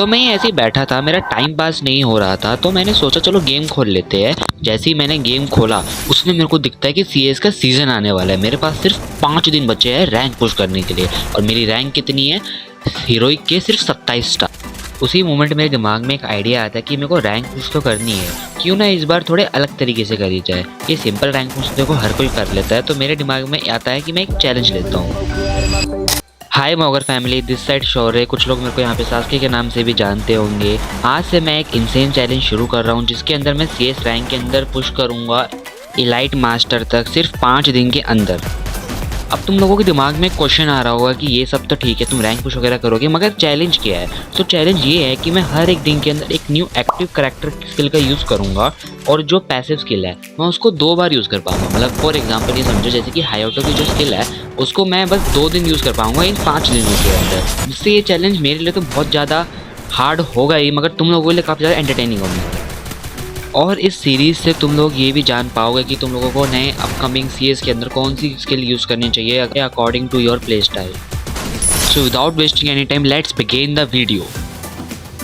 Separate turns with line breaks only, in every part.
तो मैं ऐसे ही बैठा था, मेरा टाइम पास नहीं हो रहा था, तो मैंने सोचा चलो गेम खोल लेते हैं। जैसे ही मैंने गेम खोला उसमें मेरे को दिखता है कि सीएस का सीज़न आने वाला है। मेरे पास सिर्फ 5 दिन बचे हैं रैंक पुश करने के लिए, और मेरी रैंक कितनी है हीरोइक के सिर्फ 27 स्टार। उसी मोमेंट मेरे दिमाग में एक आइडिया आता है कि मेरे को रैंक पुश तो करनी है, क्यों ना इस बार थोड़े अलग तरीके से करी जाए। ये सिंपल रैंक पुश देखो हर कोई कर लेता है, तो मेरे दिमाग में आता है कि मैं एक चैलेंज लेता हूँ। हाय मॉगर फैमिली, दिस साइड शौर्य। कुछ लोग मेरे को यहाँ पे सास्के के नाम से भी जानते होंगे। आज से मैं एक इंसेन चैलेंज शुरू कर रहा हूँ, जिसके अंदर मैं सीएस रैंक के अंदर पुश करूँगा इलाइट मास्टर तक सिर्फ 5 दिन के अंदर। अब तुम लोगों के दिमाग में क्वेश्चन आ रहा होगा कि ये सब तो ठीक है, तुम रैंक पुश वगैरह करोगे, मगर चैलेंज क्या है? तो चैलेंज ये है कि मैं हर एक दिन के अंदर एक न्यू एक्टिव करैक्टर स्किल का यूज़ करूँगा, और जो पैसिव स्किल है मैं उसको 2 बार यूज़ कर पाऊँगा। मतलब फॉर एग्जांपल ये समझो, जैसे कि हायोटो की जो स्किल है उसको मैं बस 2 दिन यूज़ कर पाऊँगा इन 5 दिनों के अंदर। जिससे ये चैलेंज मेरे लिए तो बहुत ज़्यादा हार्ड होगा ही, मगर तुम लोगों के लिए काफ़ी ज़्यादा एंटरटेनिंग होगा। और इस सीरीज़ से तुम लोग ये भी जान पाओगे कि तुम लोगों को नए अपकमिंग सीएस के अंदर कौन सी स्किल यूज़ करनी चाहिए according to your play style. So without wasting any time let's begin the video.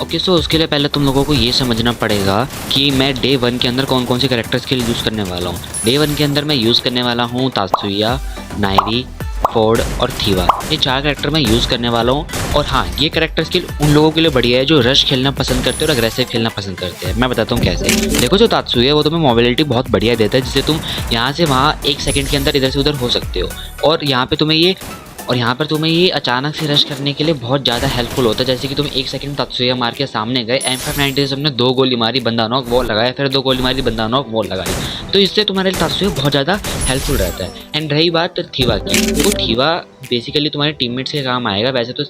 Okay, so उसके लिए पहले तुम लोगों को ये समझना पड़ेगा कि मैं डे 1 के अंदर कौन कौन सी कैरेक्टर स्किल यूज़ करने वाला हूँ। डे 1 के अंदर मैं यूज़ करने वाला हूँ तात्सुया, नायरी, फोर्ड और थीवा। ये 4 कैरेक्टर मैं यूज़ करने वाला हूँ। और हाँ, ये कैरेक्टर स्किल उन लोगों के लिए बढ़िया है जो रश खेलना पसंद करते हैं और अग्रेसिव खेलना पसंद करते हैं। मैं बताता हूँ कैसे। देखो, जो तात्सुया है वो तुम्हें मोबिलिटी बहुत बढ़िया देता है, जिससे तुम यहाँ से वहाँ 1 सेकंड के अंदर इधर से उधर हो सकते हो। और यहाँ पर तुम्हें ये अचानक से रश करने के लिए बहुत ज़्यादा हेल्पफुल होता है। जैसे कि तुम 1 सेकंड तात्सुया मार के सामने गए, M590 से हमने 2 गोली मारी, बंदा नॉक, वॉल लगाया, फिर 2 गोली मारी, बंदा नॉक, वॉल लगाई। तो इससे तुम्हारे लिए तात्सुया बहुत ज़्यादा हेल्पफुल रहता है। एंड रही बात थीवा की, तो थीवा बेसिकली तुम्हारे टीममेट्स के काम आएगा। वैसे तो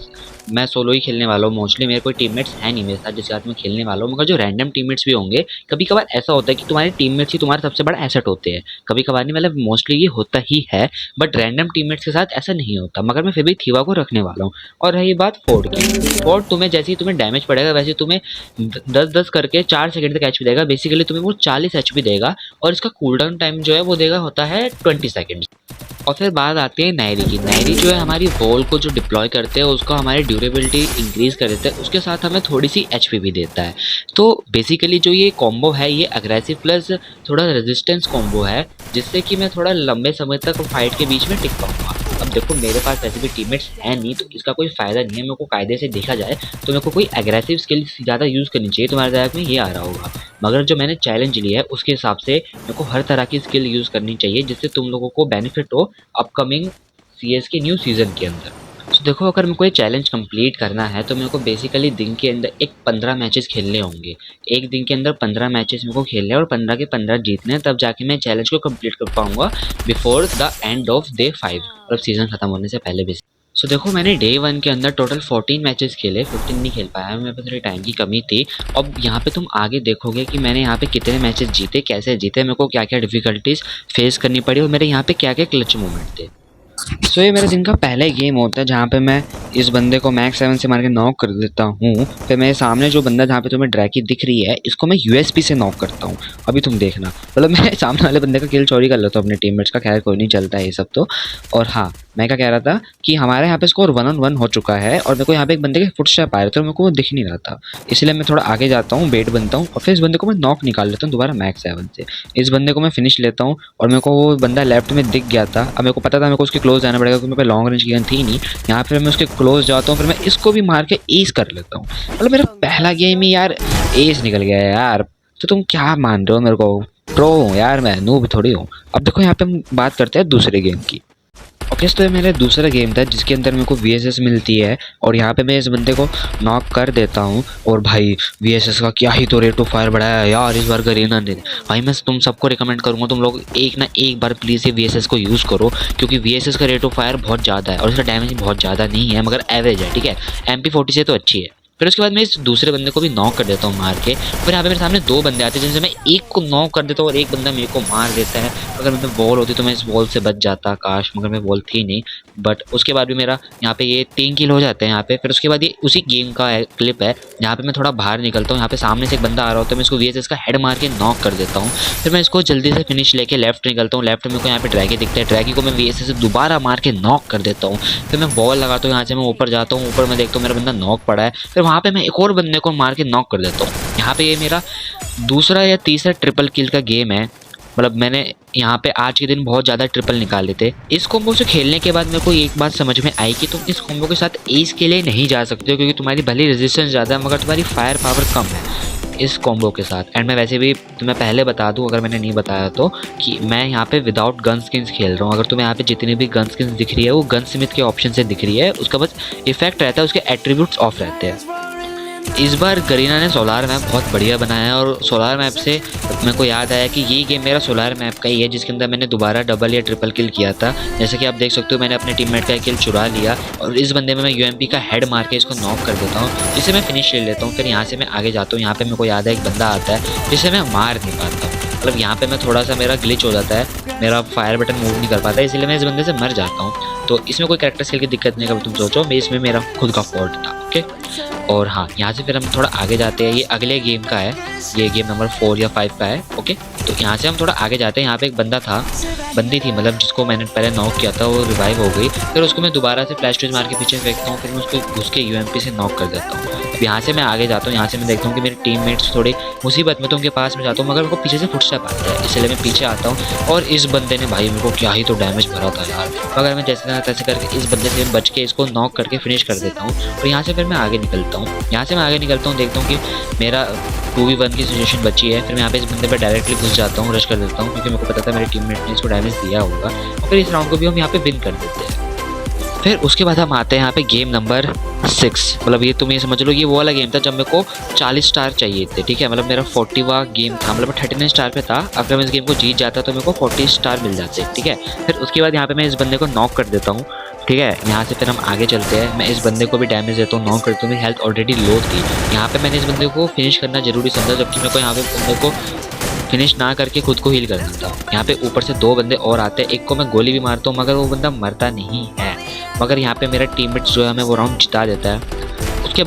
मैं सोलो ही खेलने वाला हूँ मोस्टली, मेरे कोई टीममेट्स है नहीं मेरे साथ जिसके साथ मैं खेलने वाला हूँ। मगर जो रैंडम टीममेट्स भी होंगे, कभी कभार ऐसा होता है कि तुम्हारे टीममेट्स ही तुम्हारे सबसे बड़ा एसेट होते हैं। कभी कभार नहीं, मतलब मोस्टली ये होता ही है, बट रैंडम टीममेट्स के साथ ऐसा नहीं होता। मगर मैं फिर भी थीवा को रखने वाला हूँ। और रही बात फोर्ड की, फोर्ड तुम्हें जैसे ही तुम्हें डैमेज पड़ेगा वैसे तुम्हें 10-10 करके 4 सेकंड तक एचपी देगा। बेसिकली तुम्हें वो 40 एचपी देगा, और इसका कूलडाउन टाइम जो है वो देगा होता है 20 सेकेंड। और फिर बात आती है नायरी की। नायरी जो है हमारी वॉल को जो डिप्लॉय करते हैं उसको हमारी ड्यूरेबिलिटी इंक्रीज़ कर देता है, उसके साथ हमें थोड़ी सी एचपी भी देता है। तो बेसिकली जो ये कॉम्बो है ये अग्रेसिव प्लस थोड़ा रेजिस्टेंस कॉम्बो है, जिससे कि मैं थोड़ा लंबे समय तक फाइट के बीच में टिक पाऊँगा। अब देखो, मेरे पास वैसे भी टीममेट्स हैं नहीं, तो इसका कोई फ़ायदा नहीं है। मेरे को कायदे से देखा जाए तो मेरे को कोई एग्रेसिव स्किल ज़्यादा यूज़ करनी चाहिए। तुम्हारे दिमाग में ये आ रहा होगा, मगर जो मैंने चैलेंज लिया है उसके हिसाब से मेरे को हर तरह की स्किल यूज़ करनी चाहिए, जिससे तुम लोगों को बेनिफिट हो अपकमिंग सीएस के न्यू सीज़न के अंदर। तो देखो, अगर मेरे को ये चैलेंज कंप्लीट करना है तो मेरे को बेसिकली दिन के अंदर एक 15 मैचेस खेलने होंगे। एक दिन के अंदर 15 मैचेस मेरे को खेलने हैं, और 15 के 15 जीतने हैं, तब जाके मैं चैलेंज को कंप्लीट कर पाऊंगा before the end of day 5, मतलब सीज़न ख़त्म होने से पहले भी। सो देखो, मैंने डे 1 के अंदर टोटल 14 मैचेस खेले, 15 नहीं खेल पाया, मेरे पास थोड़ी टाइम की कमी थी। अब यहाँ पे तुम आगे देखोगे कि मैंने यहाँ पे कितने मैचेस जीते, कैसे जीते, मेरे को क्या क्या डिफ़िकल्टीज फेस करनी पड़ी, और मेरे यहाँ पे क्या क्या क्लच मोमेंट थे। सो ये मेरे दिन का पहला गेम होता है जहाँ पे मैं इस बंदे को मैक्स 7 से मार के नॉक कर देता हूँ। फिर मेरे सामने जो बंदा जहाँ पे तुम्हें ड्रैकी दिख रही है, इसको मैं यूएसपी से नॉक करता हूँ। अभी तुम देखना, मतलब मैं सामने वाले बंदे का किल चोरी कर लेता हूँ अपने टीममेट्स का। खैर कोई नहीं, चलता है ये सब तो। और हाँ, मैं क्या कह रहा था कि हमारे यहाँ पे स्कोर 1-on-1 हो चुका है, और मेरे को यहाँ पे एक बंदे के फुटस्टेप आ रहे थे और मेरे को वो दिख नहीं रहा था, इसलिए मैं थोड़ा आगे जाता हूँ, बेट बनता हूँ, और फिर इस बंदे को मैं नॉक निकाल लेता हूँ दोबारा मैक्स 7 से। इस बंदे को मैं फिनिश लेता हूँ, और मेरे को वो बंदा लेफ्ट में दिख गया था। अब मेरे को पता था मेरे को उसके क्लोज जाना पड़ेगा, क्योंकि मेरे पे लॉन्ग रेंज की गन थी नहीं। यहाँ पर मैं उसके क्लोज जाता हूँ, फिर मैं इसको भी मार के एस कर लेता हूँ। मतलब मेरा पहला गेम ही यार एस निकल गया है यार। तो तुम क्या मान रहे हो मेरे को? प्रो हूँ यार मैं, नूब थोड़ी हूँ। अब देखो, यहाँ पे हम बात करते हैं दूसरे गेम की। ओके, तो ये मेरा दूसरा गेम था जिसके अंदर मेरे को वीएसएस मिलती है, और यहाँ पे मैं इस बंदे को नॉक कर देता हूँ। और भाई वीएसएस का क्या ही तो रेट ऑफ फायर बढ़ाया है यार इस बार गरीना ने। भाई मैं तुम सबको रिकमेंड करूँगा, तुम लोग एक ना एक बार प्लीज़ ये वीएसएस को यूज़ करो, क्योंकि वीएसएस का रेट ऑफ फायर बहुत ज़्यादा है और इसका डैमेज बहुत ज़्यादा नहीं है, मगर एवरेज है। ठीक है, MP40 से तो अच्छी है। फिर उसके बाद मैं इस दूसरे बंदे को भी नॉक कर देता हूँ मार के। फिर यहाँ पे मेरे सामने 2 बंदे आते हैं, जिनसे मैं एक को नॉक कर देता हूँ और एक बंदा मेरे को मार देता है। अगर मतलब वॉल होती तो मैं इस वॉल से बच जाता काश, मगर मैं वॉल थी नहीं। बट उसके बाद भी मेरा यहाँ पे ये 3 किल हो जाते हैं यहाँ पे। फिर उसके बाद ये उसी गेम का क्लिप है जहाँ पे मैं थोड़ा बाहर निकलता हूँ। यहाँ पे सामने से एक बंदा आ रहा होता है, मैं इसको वीएसएस का हेड मार के नॉक कर देता हूँ। फिर मैं इसको जल्दी से फिनिश लेके लेफ्ट निकलता हूँ। लेफ्ट में को यहाँ पे ड्रैगी दिखता है, ड्रैगी को मैं वीएसएस से दोबारा मार के नॉक कर देता हूँ। फिर मैं वॉल लगाता हूँ, यहाँ से मैं ऊपर जाता हूँ, ऊपर मैं देखता हूँ मेरा बंदा नॉक पड़ा है। फिर वहाँ पे मैं एक और बंदे को मार के नॉक कर देता हूँ। यहाँ पे ये मेरा दूसरा या तीसरा ट्रिपल किल का गेम है। मतलब मैंने यहाँ पे आज के दिन बहुत ज़्यादा ट्रिपल निकाले थे। इस कॉम्बो से खेलने के बाद मेरे को एक बात समझ में आई कि तुम इस कॉम्बो के साथ एज के लिए नहीं जा सकते हो, क्योंकि तुम्हारी भले रेजिस्टेंस ज़्यादा है मगर तुम्हारी फायर पावर कम है इस कॉम्बो के साथ। एंड मैं वैसे भी तुम्हें पहले बता दूं, अगर मैंने नहीं बताया तो, कि मैं यहाँ पे विदाउट गन स्किन्स खेल रहा हूँ। अगर तुम्हें यहाँ पे जितनी भी गन स्किन्स दिख रही है वो गन स्मिथ के ऑप्शन से दिख रही है, उसका बस इफेक्ट रहता है, उसके एट्रीब्यूट्स ऑफ रहते हैं। इस बार गरीना ने सोलार मैप बहुत बढ़िया बनाया है, और सोलार मैप से मेरे को याद आया कि ये गेम मेरा सोलार मैप का ही है, जिसके अंदर मैंने दोबारा डबल या ट्रिपल किल किया था। जैसे कि आप देख सकते हो मैंने अपने टीममेट का किल चुरा लिया, और इस बंदे में मैं यूएमपी का हेड मार के इसको नॉक कर देता हूँ, जिससे मैं फिनिश ले लेता हूँ। फिर यहाँ से मैं आगे जाता हूँ। यहाँ पे मेरे को याद है एक बंदा आता है जिसे मैं मार नहीं पाता, मतलब यहाँ पे मैं थोड़ा सा मेरा ग्लिच हो जाता है, मेरा फायर बटन मूव नहीं कर पाता, इसलिए मैं इस बंदे से मर जाता हूँ। तो इसमें कोई कैरेक्टर स्किल की दिक्कत नहीं है, तुम सोचो मैं इसमें मेरा खुद का फॉल्ट था। ओके, और हाँ, यहाँ से फिर हम थोड़ा आगे जाते हैं। ये अगले गेम का है, ये गेम नंबर 4 या 5 का है। ओके, तो यहाँ से हम थोड़ा आगे जाते हैं। यहाँ पे एक बंदा था, बंदी थी मतलब, जिसको मैंने पहले नॉक किया था, वो रिवाइव हो गई। फिर उसको मैं दोबारा से फ्लैश टूज मार के पीछे फेंकता हूँ, फिर मैं उसको घुस के यूएमपी से नॉक कर देता हूँ। अब यहाँ से मैं आगे जाता हूँ। यहाँ से मैं देखता हूँ कि मेरे टीममेट्स थोड़े मुसीबत में, तो उनके पास में जाता हूँ, मगर उनको पीछे से फुटस्टेप आता है, इसलिए मैं पीछे आता हूँ। और इस बंदे ने भाई मेरे को क्या ही तो डैमेज भरा था यार, मगर मैं जैसे ना तैसे करके इस बंदे से बच के इसको नॉक करके फिनिश कर देता हूँ। और यहाँ से फिर मैं आगे निकलता हूँ। यहाँ से मैं आगे निकलता हूँ, देखता हूँ कि मेरा 2v1 की सिचुएशन बची है। फिर मैं यहाँ पे इस बंदे पे डायरेक्टली घुस जाता हूँ, रश कर देता हूँ, क्योंकि मेरे को पता था मेरे टीममेट ने इसको डैमेज दिया होगा। और फिर इस राउंड को भी हम यहाँ पे विन कर देते हैं। फिर उसके बाद हम आते हैं यहाँ पे गेम नंबर 6। मतलब ये तुम ये समझ लो, ये वो वाला गेम था जब मेरे को 40 स्टार चाहिए थे। ठीक है, मतलब मेरा 40वां गेम था, मतलब 39 स्टार पे था। अगर मैं इस गेम को जीत जाता तो मेरे को 40 स्टार मिल जाते। ठीक है, फिर उसके बाद यहाँ पे मैं इस बंदे को नॉक कर देता हूँ। ठीक है, यहाँ से फिर हम आगे चलते हैं। मैं इस बंदे को भी डैमेज देता हूँ, नॉक करता हूँ। मेरी हेल्थ ऑलरेडी लो थी। यहाँ पे मैंने इस बंदे को फिनिश करना जरूरी समझा, जबकि मेरे को यहाँ पे बंदे को फिनिश ना करके खुद को हील करना था। यहाँ पे ऊपर से 2 बंदे और आते हैं, एक को मैं गोली भी मारता हूँ मगर वो बंदा मरता नहीं है। मगर यहाँ पे मेरा टीममेट जो है हमें वो राउंड जिता देता है। उसके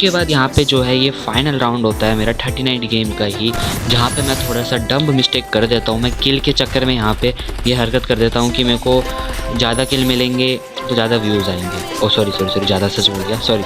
बाद यहाँ पे जो है ये फाइनल राउंड होता है मेरा 39 गेम का ही, जहाँ पे मैं थोड़ा सा डम्ब मिस्टेक कर देता हूँ। मैं किल के चक्कर में यहाँ पे ये हरकत कर देता हूँ कि मेरे को ज़्यादा किल मिलेंगे तो ज़्यादा व्यूज़ आएंगे। ओ सॉरी, ज़्यादा सच बोल गया, सॉरी।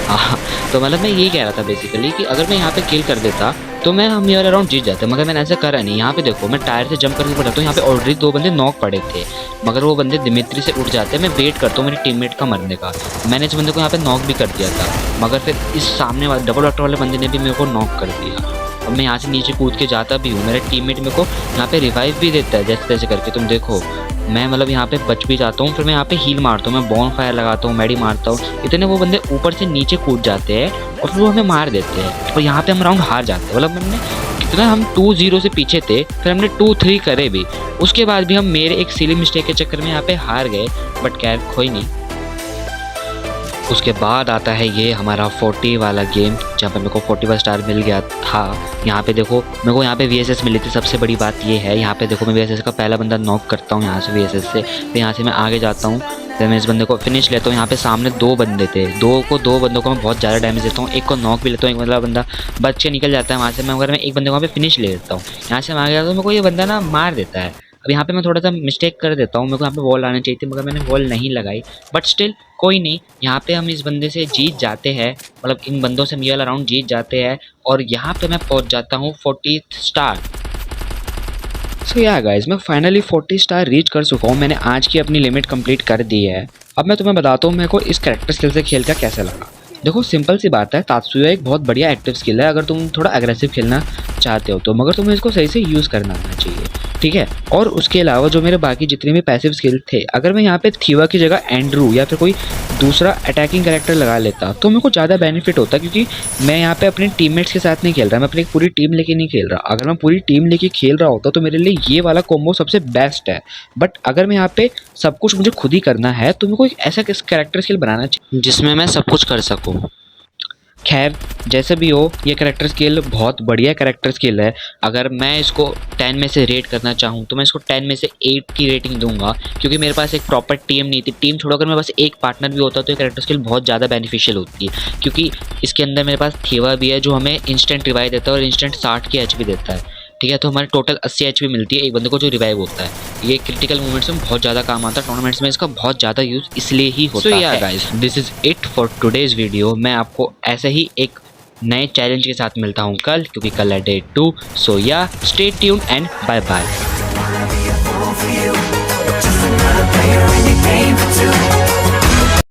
हाँ, तो मतलब मैं यही कह रहा था बेसिकली कि अगर मैं यहाँ पे किल कर देता तो हम ये वाला राउंड जीत जाते, मगर मैंने ऐसा करा नहीं। यहाँ पे देखो मैं टायर से जंप करके पड़ा था, यहाँ पे ऑलरेडी 2 बंदे नॉक पड़े थे, मगर वो बंदे दिमित्री से उठ जाते हैं। मैं वेट करता हूँ मेरे टीममेट का मरने का। मैंने इस बंदे को यहाँ पे नॉक भी कर दिया था, मगर फिर इस सामने वाले डबल डॉक्टर वाले बंदे ने भी मेरे को नॉक कर दिया। अब मैं यहाँ से नीचे कूद के जाता भी हूँ, मेरा टीममेट मेरे को यहाँ पे रिवाइव भी देता है जैसे तैसे करके। तुम देखो मैं मतलब यहाँ पे बच भी जाता हूँ। फिर मैं यहाँ पे हील मारता हूँ, मैं बॉन फायर लगाता हूँ, मेडी मारता हूँ। इतने वो बंदे ऊपर से नीचे कूद जाते हैं और फिर वो हमें मार देते हैं, और यहाँ पे हम राउंड हार जाते हैं। मतलब हमने कितना, हम 2-0 से पीछे थे, फिर हमने 2-3 करे भी, उसके बाद भी हम मेरे एक सिली मिस्टेक के चक्कर में यहाँ पे हार गए। बट खैर कोई नहीं। उसके बाद आता है ये हमारा 40 वाला गेम, जहाँ पे मेरे को 41 स्टार मिल गया था। यहाँ पे देखो मेरे को यहाँ पे VSS मिली थी। सबसे बड़ी बात ये है, यहाँ पे देखो मैं VSS का पहला बंदा नॉक करता हूँ यहाँ से VSS से। फिर यहाँ से मैं आगे जाता हूँ, फिर मैं इस बंदे को फिनिश लेता हूँ। यहाँ पे सामने 2 बंदे थे, 2 बंदों को मैं बहुत ज़्यादा डैमेज देता हूँ। एक को नॉक भी लेता हूँ, एक मतलब बंदा बच के निकल जाता है वहाँ से। मैं एक बंदे को वहाँ पे फिनिश ले लेता हूँ। यहाँ से मैं आगे जाता हूँ, मेरे को ये बंदा ना मार देता है। अब यहाँ पे मैं थोड़ा सा मिस्टेक कर देता हूँ, मेरे को यहाँ पे वॉल आनी चाहिए थी मगर मैंने वॉल नहीं लगाई। बट स्टिल कोई नहीं, यहाँ पे हम इस बंदे से जीत जाते हैं, मतलब इन बंदों से हम ये वाला राउंड जीत जाते हैं। और यहाँ पे मैं पहुँच जाता हूँ 40 स्टार। सो या गाइस, मैं फाइनली 40 स्टार रीच कर चुका हूँ। मैंने आज की अपनी लिमिट कंप्लीट कर दी है। अब मैं तुम्हें बताता हूँ मेरे को इस कैरेक्टर स्किल से खेल कर कैसा लगा। देखो सिंपल सी बात है, तात्सुया एक बहुत बढ़िया एक्टिव स्किल है अगर तुम थोड़ा एग्रेसिव खेलना चाहते हो तो, मगर तुम्हें इसको सही से यूज़ करना आना चाहिए। ठीक है, और उसके अलावा जो मेरे बाकी जितने भी पैसिव स्किल थे, अगर मैं यहाँ पे थीवा की जगह एंड्रू या फिर कोई दूसरा अटैकिंग कैरेक्टर लगा लेता तो मेरे को ज़्यादा बेनिफिट होता, क्योंकि मैं यहाँ पे अपने टीममेट्स के साथ नहीं खेल रहा, मैं अपनी पूरी टीम लेके नहीं खेल रहा। अगर मैं पूरी टीम लेके खेल रहा होता तो मेरे लिए ये वाला कॉम्बो सबसे बेस्ट है। बट अगर मैं यहाँ पे सब कुछ मुझे खुद ही करना है तो मेरे को एक ऐसा कैरेक्टर स्किल बनाना चाहिए जिसमें मैं सब कुछ कर सकूँ। खैर जैसे भी हो, ये कैरेक्टर स्किल बहुत बढ़िया कैरेक्टर स्किल है। अगर मैं इसको 10 में से रेट करना चाहूँ तो मैं इसको 10 में से 8 की रेटिंग दूंगा, क्योंकि मेरे पास एक प्रॉपर टीम नहीं थी। टीम छोड़कर मेरे पास एक पार्टनर भी होता तो ये कैरेक्टर स्किल बहुत ज़्यादा बेनिफिशियल होती है, क्योंकि इसके अंदर मेरे पास थीवा भी है जो हमें इंस्टेंट रिवाइव देता है और इंस्टेंट 60 की HP देता है। ठीक है। तो हमारे टोटल 80 एचपी मिलती है एक बंदे को जो रिवाइव होता है। ये क्रिटिकल मोमेंट्स में बहुत ज़्यादा काम आता है, टूर्नामेंट्स में इसका बहुत ज़्यादा यूज़ इसलिए ही होता है। Guys, this is it for today's video. मैं आपको ऐसे ही एक नए चैलेंज के साथ मिलता हूँ कल, क्योंकि कल है डे 2। सो या stay tuned and bye bye.